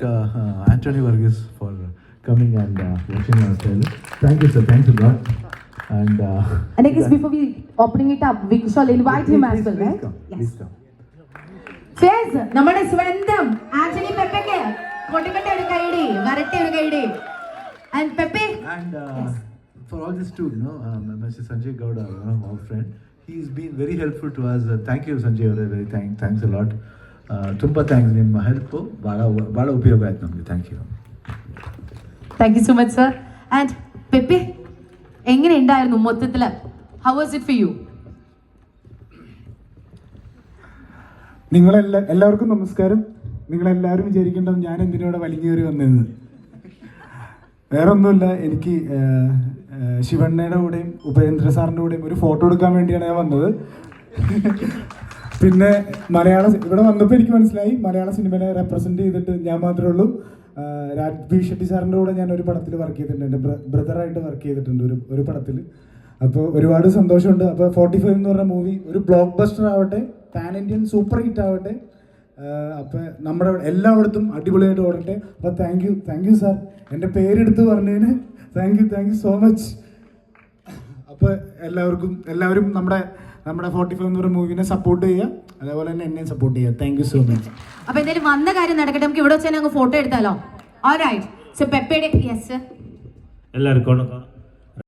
Anthony Varghese for coming and watching our trailer. Thank you, sir. Thanks a lot. And I guess before we opening it up, we shall invite him as well, right? Please come. Cheers! നമ്മുടെ സ്വന്തം ആന്റണി പെപ്പയ്ക്ക് കൊടുക്കട്ടെ ഒരു കൈയടി, വരട്ടെ ഒരു കൈയടി. And Pepe. And for all this too, Mr. Sanjay Gowda, our friend, he's been very helpful to us. Thank you, Sanjay. Very thanks a lot. Tumpa thanks ನಿಮ್ಮ help ಭಾಳ ಉಪಯೋಗ ಆಯ್ತು ನಮಗೆ. Thank you. Thank you so much, sir. And Pepe, എങ്ങനെ ഉണ്ടായിരുന്നു മൊത്തത്തിൽ? How was it for you? എല്ലാവർക്കും നമസ്കാരം. നിങ്ങളെല്ലാവരും വിചാരിക്കേണ്ടത് ഞാൻ എന്തിനോടെ വലിഞ്ഞേറി വന്നതെന്ന്. വേറെ ഒന്നുമില്ല, എനിക്ക് ശിവണ്ണയുടെ കൂടെയും ഉപേന്ദ്ര സാറിൻ്റെ കൂടെയും ഒരു ഫോട്ടോ എടുക്കാൻ വേണ്ടിയാണ് ഞാൻ വന്നത്. പിന്നെ ഇവിടെ വന്നപ്പോൾ എനിക്ക് മനസ്സിലായി മലയാള സിനിമയെ റെപ്രസെൻറ്റ് ചെയ്തിട്ട് ഞാൻ മാത്രമേ ഉള്ളൂ. രാജ്ബി ഷെട്ടി സാറിൻ്റെ കൂടെ ഞാൻ ഒരു പടത്തിൽ വർക്ക് ചെയ്തിട്ടുണ്ട്, എൻ്റെ ബ്രദറായിട്ട് വർക്ക് ചെയ്തിട്ടുണ്ട് ഒരു പടത്തിൽ. അപ്പോൾ ഒരുപാട് സന്തോഷമുണ്ട്. അപ്പോൾ 45 എന്ന് പറഞ്ഞ മൂവി ഒരു ബ്ലോക്ക് ബസ്റ്റർ ആവട്ടെ, പാൻ ഇന്ത്യൻ സൂപ്പർ ഹിറ്റ് ആവട്ടെ, അപ്പോൾ നമ്മുടെ എല്ലായിടത്തും അടിപൊളിയായിട്ട് ഓടട്ടെ. അപ്പോൾ താങ്ക് യു സാർ, എൻ്റെ പേരെടുത്ത് പറഞ്ഞതിന് താങ്ക് യു സോ മച്ച്. അപ്പോൾ എല്ലാവരും നമ്മുടെ 45 എന്ന് പറയുന്ന മൂവിനെ സപ്പോർട്ട് ചെയ്യുക, അതേപോലെ തന്നെ എന്നെ സപ്പോർട്ട് ചെയ്യുക. Thank you so much. അപ്പോൾ എന്തായാലും വന്ന കാര്യം നടക്കട്ടെ, നമുക്ക് ഇവിടെ വെച്ച് തന്നെ അങ്ങ് ഫോട്ടോ എടുത്താലോ? ഓൾറൈറ്റ്. സോ പെപ്പയുടെ യെസ് എല്ലാവർക്കും